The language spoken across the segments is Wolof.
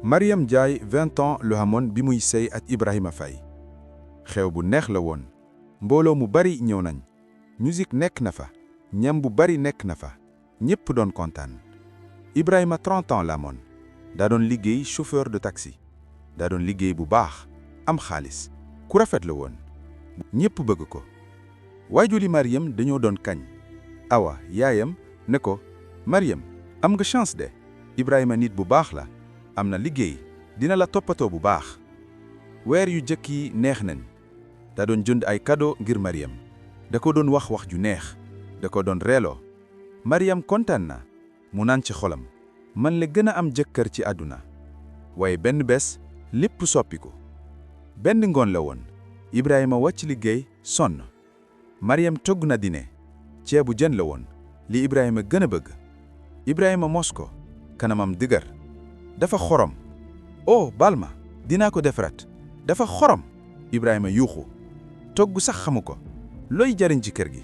Mariam Ndiaye 20 ans lu amoon bi muy sëy ak Ibrahima Faye xew bu neex la woon mbooloo mu bari ñëw nañ musique nekk na fa ñam bu bari nekk na fa ñépp doon kontaan Ibrahima 30 ans la amoon daa doon liggéey chauffeur de taxi daa doon liggéey bu baax am xaalis ku rafet la woon ñépp bëgg ko waajuri Mariam dañoo doon kañ awa yaayam ne ko Mariam am nga chance de Ibrahima nit bu baax la am na liggéey dina la toppatoo bu baax weer yu jëkk yi neex nañ da doon jënd ay cadeau ngir Mariam da ko doon wax ju neex da ko doon reeloo Mariam kontaan na mu naan ci xolam man la gën a am jëkkër ci àdduna waaye benn bés lépp soppiku benn ngoon la woon Ibrahima wàcc liggéey sonn Mariam togg na dîner ceebu jën la woon li Ibrahima gën a bëgg Ibrahima mos ko kanamam dëgër dafa xorom oh baal ma dinaa ko defaraat dafa xorom Ibrahima yuuxu togg sax xamu ko looy jariñ ci kër gi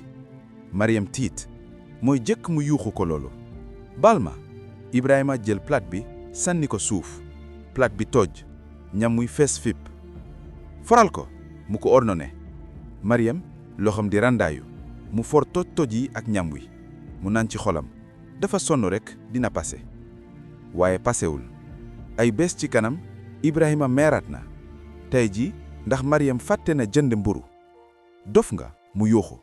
Mariam tiit mooy jëkk mu yuuxu ko loolu baal ma Ibrahima jël plat bi sànni ko suuf plat bi toj ñam muy fees fipp foral ko mu ko ordonné Mariam loxoom di randaayu mu for toj yi ak ñam wi mu naan ci xolam dafa sonn rekk dina passé waaye passewul ay bés ci kanam Ibrahima meeraat na tey ji ndax Mariam fàtte na jënd mburu dof nga mu yuuxu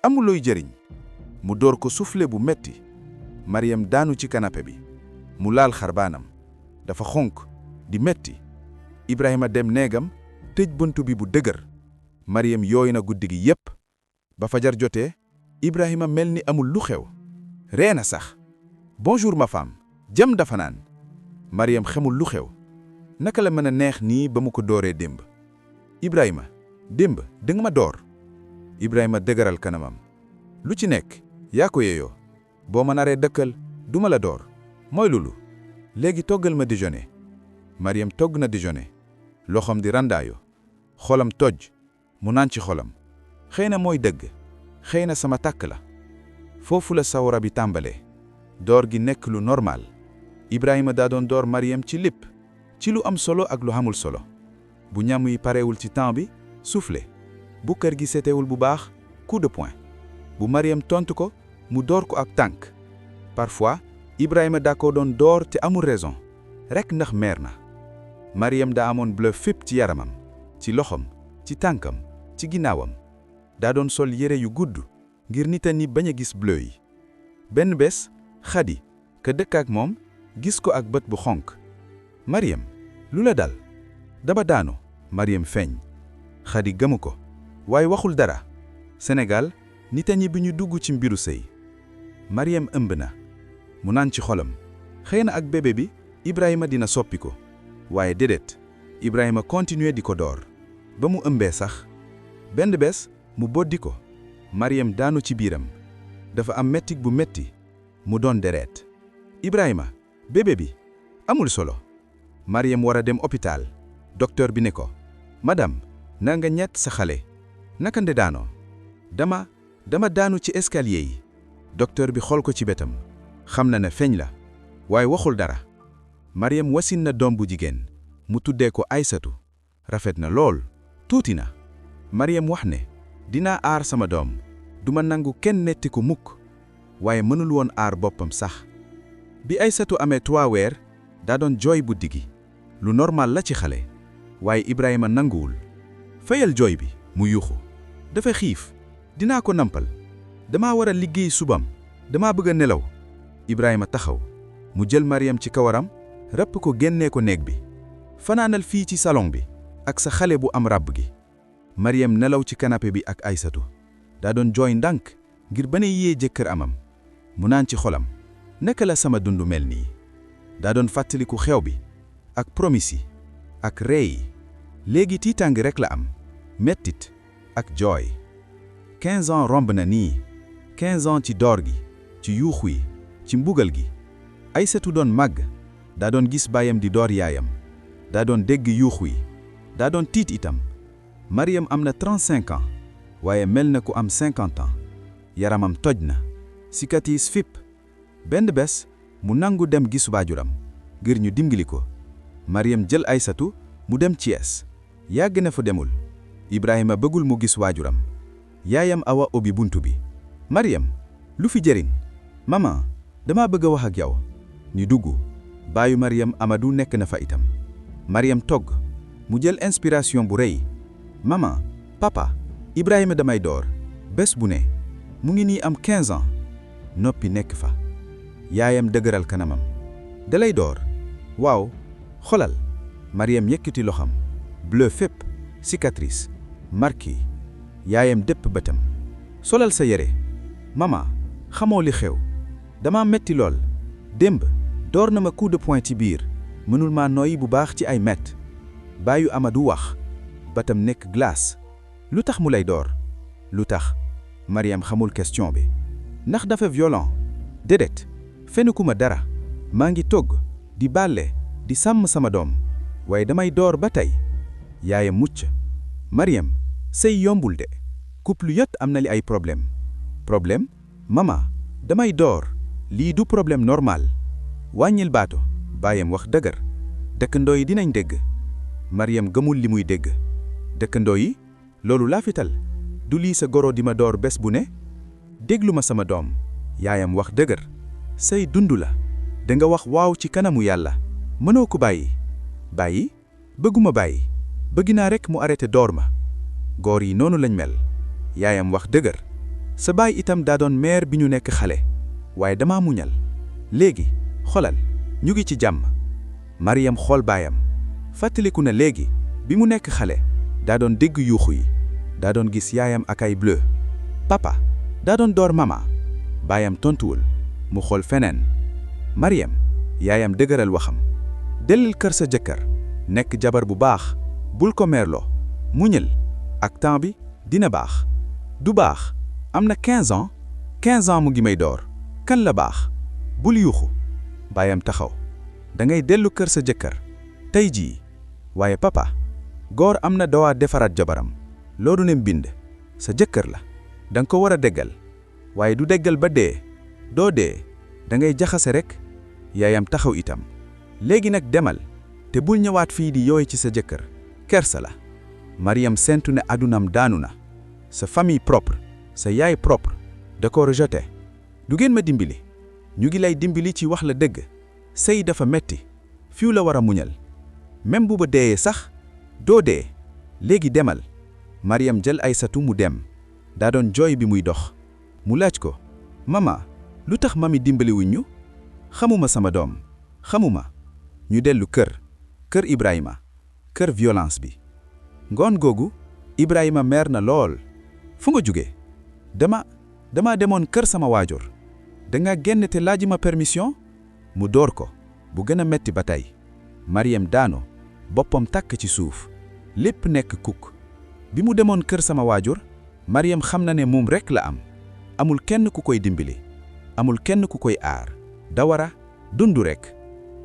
amulooy jëriñ mu door ko soufflé bu metti Mariam daanu ci canapé bi mu laal xarbaanam dafa xonk di metti Ibrahima dem néegam tëj buntu bi bu dëgër Mariam yooy na guddi gi yépp ba fajar jotee Ibrahima mel ni amul lu xew ree na sax bonjour ma femme jàmm dafa naan Mariam xamul lu xew naka la mën a neex nii ba mu ko dooree démb Ibrahima démb danga ma door Ibrahima dëgëral kanamam lu ci nekk yaa ko yeeyoo boo ma naree dëkkal duma la door mooy lulu léegi toggal ma déjeuner Mariam togg na déjeuner loxoom di randaayo xolam toj mu naan ci xolam xëy na mooy dëgg xëy na sama tàkk la foofu la sawara bi tàmbalee door gi nekk lu normal Ibrahima daa doon door Mariam ci lépp ci lu am solo ak lu amul solo bu ñam yi parewul ci temps bi soufflé bu kër gi setewul bu baax coup de poing bu Mariam tontu ko mu door ko ak tànk parfois Ibrahima daa ko doon door te amul raison rekk ndax meer na Mariam daa amoon bleu fépp ci yaramam ci loxom ci tànkam ci ginnaawam daa doon sol yére yu gudd ngir nit ñi bañ a gis bleu yi benn bés Xadi ka dëkk ak moom gis ko ak bët bu xonk Mariam lu la dal daba daanu Mariam feeñ Xadi gëmu ko waaye waxul dara Sénégal nit ñi bi ñu dugg ci mbiru sëy Mariam ëmb na mu naan ci xolam xëy na ak bébé bi Ibrahima dina soppi ko waaye déedéet Ibrahima continuer di ko door ba mu ëmbee sax benn bés mu boddi ko Mariam daanu ci biiram dafa am mettit bu metti mu doon deret Ibrahima bébé bi amul solo Mariam war a dem hôpital docteur bi ne ko madame na nga ñett sa xale naka nde daanoo dama daanu ci escalier yi docteur bi xool ko ci betam xam na ne feeñ la waaye waxul dara Mariam wasin na doom bu jigéen mu tuddee ko Aysatu rafet na lool tuuti na Mariam wax ne dinaa aar sama doom duma nangu kenn netti ko mukk waaye mënul woon aar boppam sax bi Aysatu amee 3 weer daa doon jooy guddi gi lu normal la ci xale waaye Ibrahima nanguwul fayal jooy bi mu yuuxu dafa xiif dinaa ko nampal dama war a liggéey subam dama bëgg a nelaw Ibrahima taxaw mu jël Mariam ci kawaram rëpp ko génnee ko néeg bi fanaanal fii ci salon bi ak sa xale bu am ràbb gi Mariam nelaw ci canapé bi ak Aysatu daa doon jooy ndànk ngir bañ a yee jëkkër amam mu naan ci xolam naka la sama dund mel nii daa doon fàttaliku xew bi ak promis yi ak ree yi léegi tiitaangi rekk la am mettit ak jooy 15 ans romb na nii 15 ans ci door gi ci yuuxu yi ci mbugal gi Aysatu doon màgg daa doon gis baayam di door yaayam daa doon dégg yuuxu yi daa doon tiit itam Mariam am na 35 ans waaye mel na ku am 50 ans yaramam toj na cicatrice fipp benn bés mu nangu dem gis waajuram ngir ñu dimbali ko Mariam jël Aysatu mu dem Thiès yàgg na fa demul Ibrahima bëggul mu gis waajuram yaayam Awa ubbi buntu bi Mariam lu fi jëriñ maman dama bëgg a wax ak yow ñu dugg baayu Mariam Amadou nekk na fa itam Mariam togg mu jël inspiration bu rëy maman papa Ibrahima damay door bés bu ne mu ngi nii am 15 ans noppi nekk fa yaayam dëgëral kanamam dalay door waaw xolal Mariam yëkkati loxam bleu fépp cicatrice marqué yaayam dëpp bëtam solal sa yére mama xamoo li xew dama metti lool démb door na ma coup de poing ci biir mënul maa nooyi bu baax ci ay mett baayu Amadou wax bëtam nekk glace lu tax mu lay door lu tax Mariam xamul question bi ndax dafa violent déedéet fenuku ma dara maa ngi togg di bàlle di sàmm sama doom waaye damay door ba tey yaayam mucc Mariam sëy yombul de couple yot am na li ay problème mama damay door lii du problème normal wàññil baato baayam wax dëgër dëkkandoo yi dinañ dégg Mariam gëmul li muy dégg dëkkandoo yi loolu laafital du lii sa goro di ma door bés bu ne déglu ma sama doom yaayam wax dëgër say dund la danga wax waaw ci kanamu yàlla mënoo ko bàyyi bëgguma bàyyi bëgg naa rekk mu arrêté door ma góor yi noonu lañ mel yaayam wax dëgër sa baay itam daa doon meer bi ñu nekk xale waaye dama muñal léegi xolal ñu ngi ci jàmm Mariam xool baayam fàttaliku na léegi bi mu nekk xale daa doon dégg yuuxu yi daa doon gis yaayam ak ay bleu papa daa doon door mama baayam tontuwul mu xool feneen Mariam yaayam dëgëral waxam dellil kër sa jëkkër nekk jabar bu baax bul ko meerloo muñal ak temps bi dina baax du baax am na 15 ans mu ngi may door kan la baax bul yuuxu baayam taxaw dangay dellu kër sa jëkkër tey jii waaye papa góor am na dowaa defaraat jabaram loolu ne mbind sa jëkkër la danga ko war a déggal waaye du déggal ba dee doo dee dangay jaxase rekk yaayam taxaw itam léegi nag demal te bul ñëwaat fii di yooy ci sa jëkkër kersa la Mariam sentu ne adunam daanu na sa famille propre sa yaay propre da ko rejeté du ngeen ma dimbali ñu ngi lay dimbali ci wax la dëgg sëy dafa metti fiw la war a muñal même bu ba deeyee sax doo dee léegi demal Mariam jël Aysatu mu dem daa doon jooy bi muy dox mu laaj ko mama lu tax mami dimbaliwuñ ñu xamuma sama doom xamuma ñu dellu kër Ibrahima kër violence bi ngoon googu Ibrahima mer na lool fu nga jóge dama demoon kër sama waajur danga génn te laaji ma permission mu door ko bu gën a metti ba tey Mariam daano boppam takk ci suuf lépp nekk kukk bi mu demoon kër sama waajur Mariam xam na ne moom rekk la am amul kenn ku koy dimbali amul kenn ku koy aar dawara dundu rekk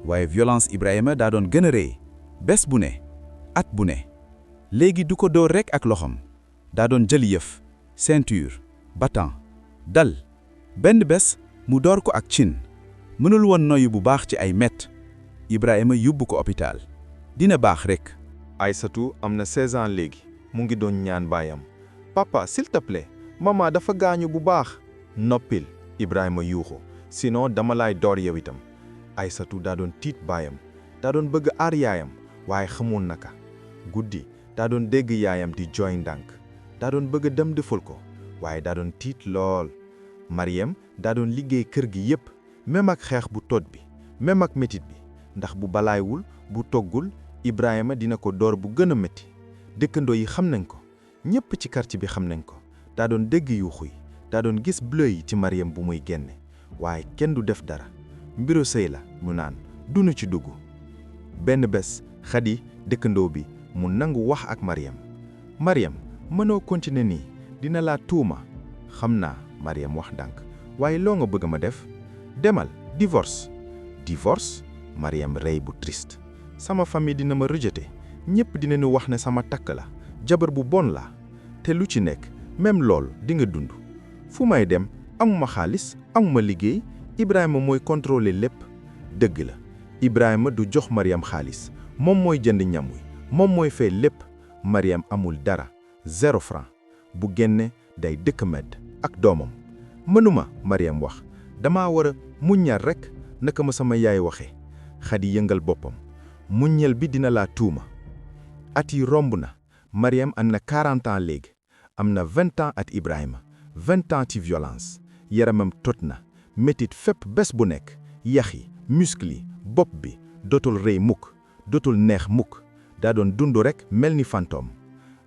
waaye violence Ibrahima daa doon gën a rëy bés bu ne at bu ne léegi du ko door rekk ak loxoom daa doon jël yëf ceinture bâton dal benn bés mu door ko ak cin mënul woon noyyu bu baax ci ay mett Ibrahima yóbbu ko hôpital dina baax rekk Aysatu am na 16 ans léegi mu ngi doon ñaan baayam papa s'il te plaît maman dafa gaañu bu baax noppil Ibrahima yuuxu sinon dama lay door yow itam Aysatu daa doon tiit baayam daa doon bëgg aar yaayam waaye xamul naka guddi daa doon dégg yaayam di jooy ndànk daa doon bëgg dem deful ko waaye daa doon tiit lool Mariam daa doon liggéey kër gi yépp même ak xeex bu tot bi même ak metit bi ndax bu balaaywul bu toggul Ibrahima dina ko door bu gën a metti dëkkandoo yi xam nañ ko ñépp ci quartier bi xam nañ ko daa doon dégg yuuxu yi daa doon gis bleu yi ci Mariam bu muy génne waaye kenn du def dara mbiru sëy la mu naan dunu ci dugg benn bés Xadi dëkkandoo bi mu nangu wax ak Mariam mënoo continuer nii dina laa tuuma xam naa Mariam wax ndànk waaye loo nga bëgg ma def demal divorce Mariam rey bu triste sama famille dina ma rejeté ñépp dinañu wax ne sama takk la jabar bu bon la te lu ci nekk même lool di nga dund fu may dem amuma xaalis amuma liggéey Ibrahima mooy contrôler lépp dëgg la Ibrahima du jox Mariam xaalis moom mooy jënd ñam wi moom mooy fay lépp. Mariam amul dara 0 franc bu génne day dëkk medd ak doomam. mënuma Mariam wax dama war a muññal rekk naka ma sama yaay waxe. Xadi yëngal boppam. muññal bi dina laa tuuma. at yi romb na. Mariam am na 40 ans léegi. am na 20 ans at Ibrahima 20 ans ci violence. yaramam tot na. métit fépp bés bu nekk. yax yi muscle yi bopp bi dootul rëy mukk dootul neex mukk. daa doon dund rekk mel ni fantôme.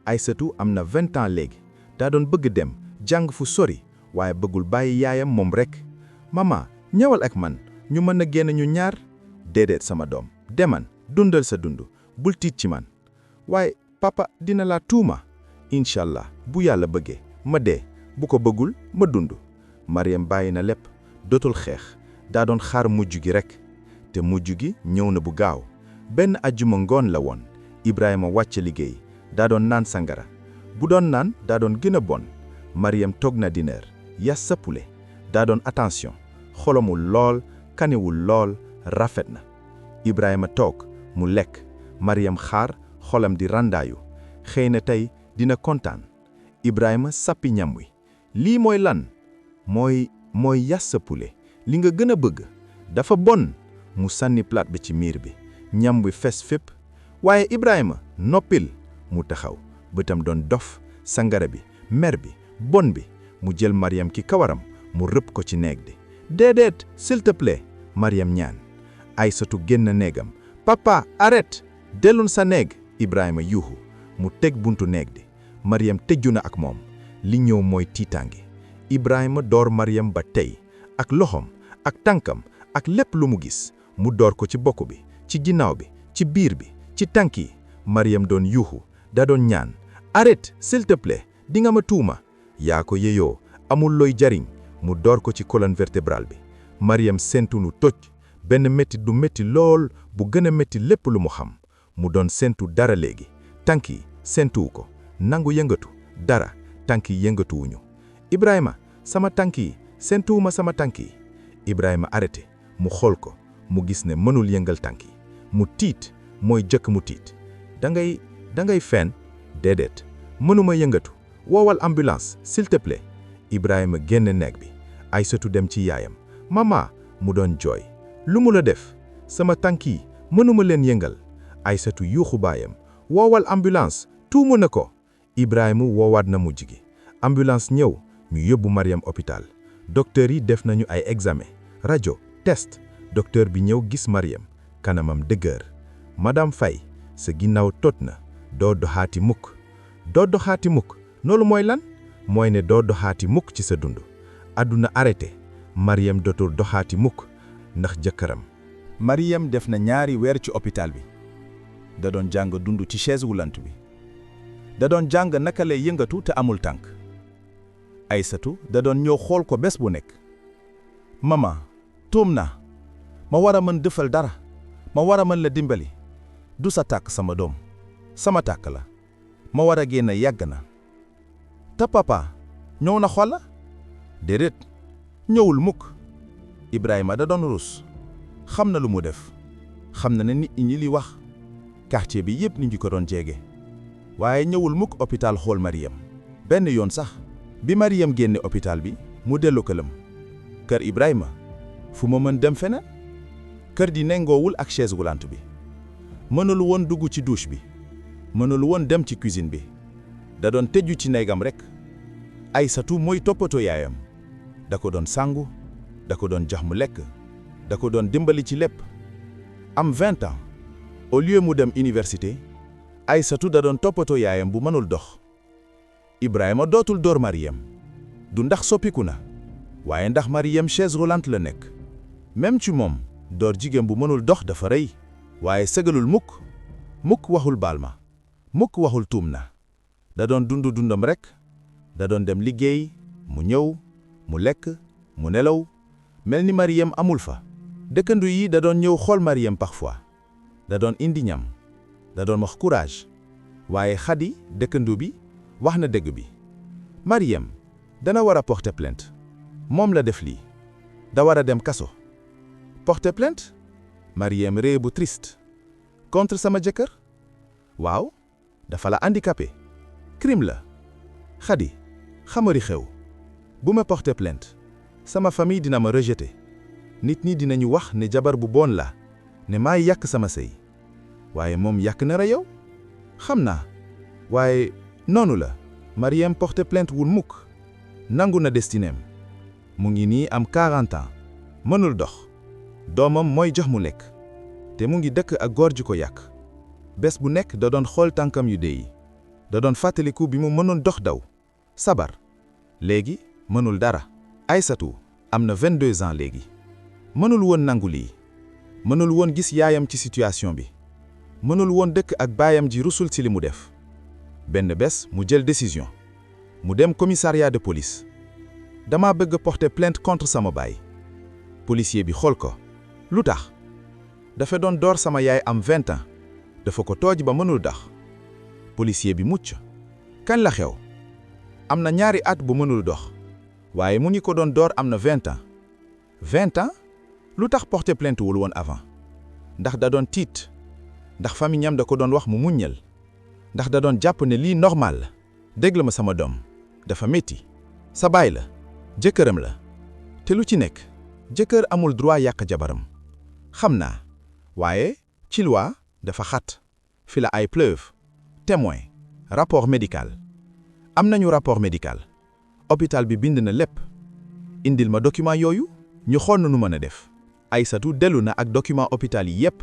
Aysatu am na 20 ans léegi. daa doon bëgg dem jàng fu sori waaye bëggul bàyyi yaayam moom rekk. mama ñëwal ak man ñu mën a génn ñu ñaar. déedéet sama doom deman dundal sa dund bul tiit ci man. waaye papa dina la tuuma. incha allah bu yàlla bëggee ma dee bu ko bëggul ma dund. Mariam bàyyi na lépp dootul xeex daa doon xaar mujj gi rekk. te mujj gi ñëw na bu gaaw. benn ajjuma ngoon la woon. Ibrahima wàcc liggéey daa doon naan sangara bu doon naan daa doon gën a bon. Mariam toog na diner yas sa poulet daa doon attention xolomul lool kaniwul lool rafet na. Ibrahima toog mu lekk Mariam xaar xolam di randaayu xëy na tey dina kontaan. Ibrahima sappi ñam wi. lii mooy lan. mooy yas sa poulet li nga gën a bëgg. dafa bon. mu sànni plat bi ci miir bi ñam wi fes fépp. waaye Ibrahima noppil mu taxaw bëtam doon dof sangara bi mer bi bon bi mu jël Mariam ki kawaram mu rëpp ko ci néeg bi. déedéet s'il te plaît Mariam ñaan. Aysatu génn néegam. papa arrête dellun sa néeg. Ibrahima yuuxu mu teg buntu néeg bi. Mariam tëju na ak moom. li ñëw mooy tiitaange. Ibrahima door Mariam ba tey ak loxoom ak tànkam ak lépp lu mu gis mu door ko ci bokk bi ci ginnaaw bi ci biir bi ci tànk yi. Mariam doon yuuxu da doon ñaan. arrête s'il te plaît di nga ma tuuma. yaa ko yeyoo amul looy jariñ. mu door ko ci colonne vertébrale bi. Mariam séntu nu toj benn métti du métti lool bu gën a métti lépp lu mu xam. mu doon séntu dara léegi. tànk yi séntuwu ko nangu yëngatu dara tànk yi yëngatuwuñu. Ibrahima sama tànk yi séntuwuma sama tànk yi. Ibrahima arrêté mu xool ko mu gis ne mënul yëngal tànk yi. mu tiit mooy jëkk mu tiit. dangay fen. déedéet mënuma yëngatu. woowal ambulance s'il te plaît. Ibrahima génn néeg bi. Aysatu dem ci yaayam. mama mu doon jooy. lu mu la def. sama tànk yi mënuma leen yëngal. Aysatu yuuxu baayam. woowal ambulance tuumu na ko. Ibrahima woowaat na mujj gi. ambulance ñëw ñu yóbbu Mariam hôpital. docteur yi def nañu ay examen rajo test. docteur bi ñëw gis Mariam kanamam dëgër. madame Faye sa ginnaaw tot na doo doxaati mukk. doo doxaati mukk loolu mooy lan. mooy ne doo doxaati mukk ci sa dund. àdduna arrêté. Mariam dootul doxaati mukk ndax jëkkëram. Mariam def na 2 weer ci hôpital bi. da doon jàng dund ci chaise roulante bi. da doon jàng naka lay yëngatu te amul tànk. Aysatu da doon ñëw xool ko bés bu nekk. mama tuum na ma war a mën defal dara ma war a mën la dimbali. du sa tàkk sama doom sama tàkk la ma war a génn yàgg na. te papa ñëw na xool la. déedéet ñëwul mukk. Ibrahima da doon rus xam na lu mu def xam na ne nit ñi li wax quartier bi yépp ni ñu ko doon jege. waaye ñëwul mukk hôpital xool Mariam. benn yoon sax bi Mariam génne hôpital bi mu dellu këram. kër Ibrahima fu ma mën dem feneen. kër di nengoowul ak chaise roulante bi. mënul woon dugg ci douche bi. mënul woon dem ci cuisine bi. da doon tëju ci néegam rekk. Aysatu mooy toppatoo yaayam. da ko doon sangu da ko doon jox mu lekk da ko doon dimbali ci lépp. am 20 ans au lieu mu dem université Aysatu da doon toppatoo yaayam bu mënul dox. Ibrahima dootul door Mariam. du ndax soppiku na waaye ndax Mariam chaise roulante la nekk. même ci moom door jigéen bu mënul dox dafa rëy. waaye sëgalul mukk waxul baal ma mukk waxul tuum na. da doon dundam rekk. da doon dem liggéey mu ñëw mu lekk mu nelaw mel ni Mariam amul fa. dëkkandu yi da doon ñëw xool Mariam parfois. da doon indi ñam. da doon wax courage. waaye Xadi dëkkandu bi wax na dëgg bi. Mariam dana war a porter plainte. moom la def lii. da war a dem kaso. porter plainte. Mariam ree bu triste. contre sama jëkkër waaw dafa la handicapé crime la Khady xamari xew bu ma porter plainte sama famille dina ma rejeter nit ñi dinañu wax ne jabar bu bon la ne maay yàq sama sëy waaye moom yàq na ra yow xam naa waaye noonu la Mariam porter plainte wul mukk nangu na destineem mu ngi nii am 40 ans mënul dox doomam mooy jox mu lekk te mu ngi dëkk ak góor ji ko yàq bés bu nekk da doon xool tànkam yu dee yi da doon fàttaliku bi mu mënoon dox daw sabar léegi mënul dara Aysatu am na 22 ans léegi mënul woon nangu lii mënul woon gis yaayam ci situation bi mënul woon dëkk ak baayam ji rusul ci li mu def benn bés mu jël décision mu dem commissariat de police dama bëgg porter plainte contre sama baay policier bi xool ko lu tax dafa doon door sama yaay am 20 ans dafa ko tooj ba mënul dox policier bi mucc kañ la xew am na ñaari at bu mënul dox waaye mu ngi ko doon door am na 20 ans 20 ans lu tax porter plainte wul woon avant ndax da doon tiit ndax famille ñam da ko doon wax mu muññal ndax da doon jàpp ne lii normal la dégg la ma sama doom dafa métti sa baay la jëkkëram la te lu ci nekk jëkkër amul droit yàq jabaram xam naa waaye ci loi dafa xat fi la ay preuve témoin rapport médical am nañu rapport médical hôpital bi bind na lépp indil ma document yooyu ñu xool nu mën a def Aysatu dellu na ak document hôpital yi yépp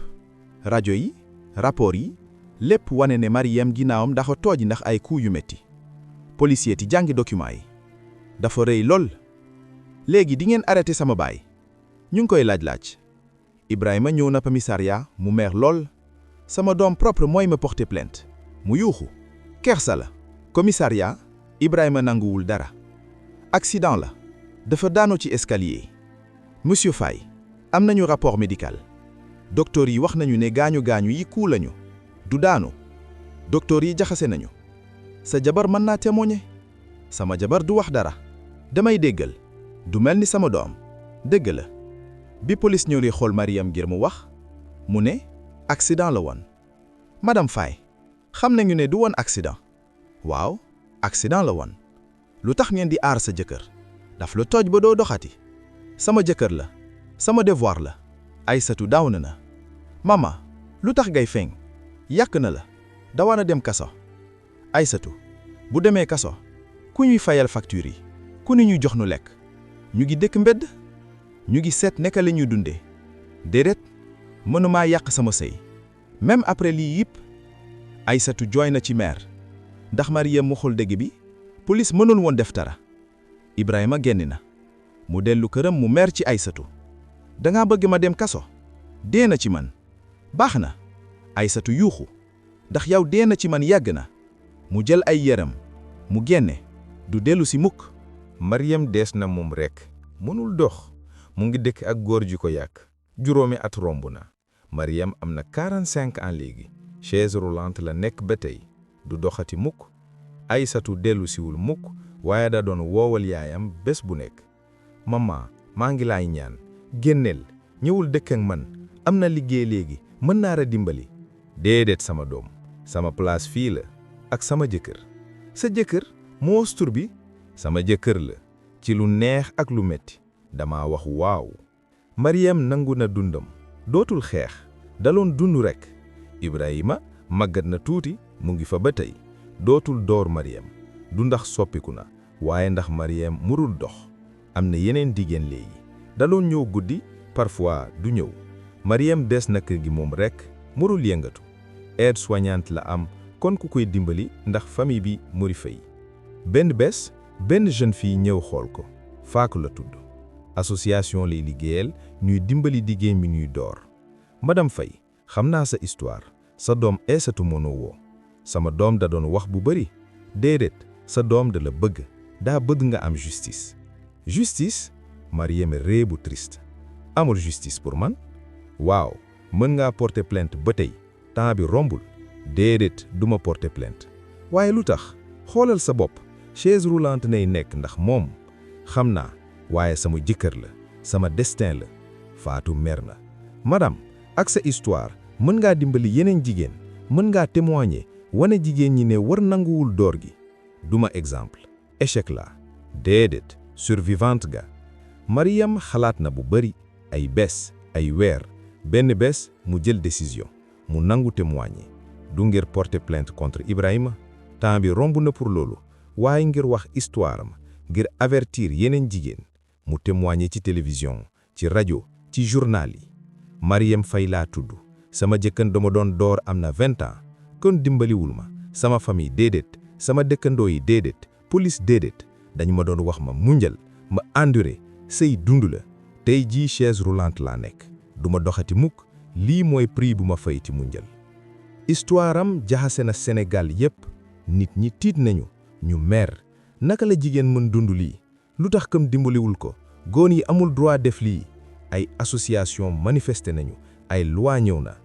rajo yi rapport yi lépp wane ne Mariam ginnaawam dafa tooj ndax ay coups yu metti policier ti jàngi document yi dafa rëy lool léegi di ngeen arrêté sama baay ñu ngi koy laaj Ibrahima ñëw na commissariat mu mer lool sama doom propre mooy ma porter plainte mu yuuxu kersa la commissariat Ibrahima nanguwul dara accident la dafa daanu ci escalier monsieur Faye am nañu rapport médical docteur yi wax nañu ne gaañu yi coup lañu du daanu docteur yi jaxase nañu sa jabar mën naa témoigner sama jabar du wax dara damay déggal du mel ni sama doom dëgg la bi police ñëw li xool Mariam ngir mu wax mu ne accident la woon madame Faye xam nañu ne du woon accident waaw accident la woon lu tax ngeen di aar sa jëkkër daf la tooj ba doo doxati sama jëkkër la sama devoir la Aysatu daaw na mama lu tax ngay feeñ yàq na la dawa na dem kaso Aysatu bu demee kaso ku ñuy fayal facture yi ku ni ñuy jox nu lekk ñu ngi dëkk mbedd ñu ngi seet naka la ñuy dundee déedéet mënumaa yàq sama sëy même après lii yëpp Aysatu jooy na ci meer ndax Mariam mu xul dëgg bi police mënul woon def dara Ibrahima génn na mu dellu këram mu mer ci Aysatu danga bëgg ma dem kaso dee na ci man baax na Aysatu yuuxu ndax yow dee na ci man yàgg na mu jël ay yëram mu génne du dellu si mukk Mariam dees na moom rekk mënul dox mu ngi dëkk ak góor ji ko yàq juróomi at romb na Mariam am na 45 ans léegi chaise roulante la nekk ba tey du doxati mukk Aysatu dellu siwul mukk waaye da doon woowal yaayam bés bu nekk mama maa ngi laay ñaan génneel ñëwul dëkk ak man am na liggéey léegi mën naa la dimbali déedéet sama doom sama place fii la ak sama jëkkër sa jëkkër moos tur bi sama jëkkër la ci lu neex ak lu metti dama wax waaw Mariam nangu na dundam dootul xeex daloon dund rekk Ibrahima màggat na tuuti mu ngi fa ba tey dootul door Mariam du ndax soppiku na waaye ndax Mariam murul dox am na yeneen jigéen léegi daloon ñëw guddi parfois du ñëw Mariam des na kër gi moom rekk murul yëngatu aide-soignante la am kon ku koy dimbali ndax famille bi muri fay benn bés benn jeune fille ñëw xool ko Faatu la tudd association lay liggéeyal ñuy dimbali jigéen mi ñuy door madame Faye xam naa sa histoire sa doom Aysatu mënoo woo sama doom da doon wax bu bari déedéet sa doom da la bëgg daa bëgg nga am justice justice Mariam ree bu triste amul justice pour man waaw mën ngaa porter plainte ba tey temps bi rombul déedéet duma porter plainte waaye lu tax xoolal sa bopp chaise roulante nay nekk ndax moom xam naa waaye sama jëkkër la sama destin la Faatu mer na madame ak sa histoire mën ngaa dimbali yeneen jigéen mën ngaa témoigner wane jigéen ñi ne war nanguwul door gi duma exemple échec la déedéet survivante ga Mariam xalaat na bu bari ay bés ay weer benn bés mu jël décision mu nangu témoigner du ngir porter plainte contre Ibrahima temps bi romb na pour loolu waaye ngir wax histoire am ngir avertir yeneen jigéen mu témoigner ci télévision ci rajo ci journal yi Mariam Faye laa tudd sama jëkkën dama doon door am na 20 ans kon dimbaliwul ma sama famille déedéet sama dëkkandoo yi déedéet police déedéet dañu ma doon wax ma muñal ma enduré sëy dund la tey jii chaise roulante laa nekk duma doxati mukk lii mooy prix bu ma fay ci muñal histoire am jaxase na Sénégal yépp nit ñi tiit nañu ñu mer naka la jigéen mën dund lii lu tax kam dimbaliwul ko góor yi amul droit def lii ay association manifesté nañu ay loi ñëw na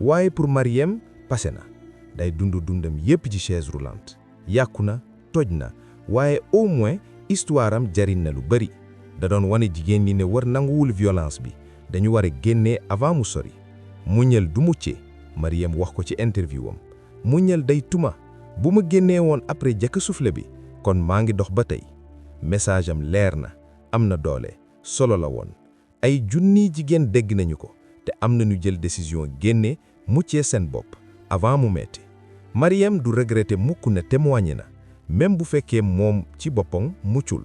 waaye pour Mariam passé na day dundam yépp ci chaise roulante yàqu na toj na waaye au moins histoire am jariñ na lu bari da doon wane jigéen ñi ne war nanguwul violence bi dañu war a génnee avant mu sori muñal du mucce Mariam wax ko ci interview am muñal day tuma bu ma génnee woon après jëkk soufflé bi kon maa ngi dox ba tey message am leer na am na doole solo la woon ay junniy jigéen dégg nañu ko te am na ñu jël décision génne muccee seen bopp avant mu metti Mariam du regretter mukk na témoigner na même bu fekkee moom ci boppam muccul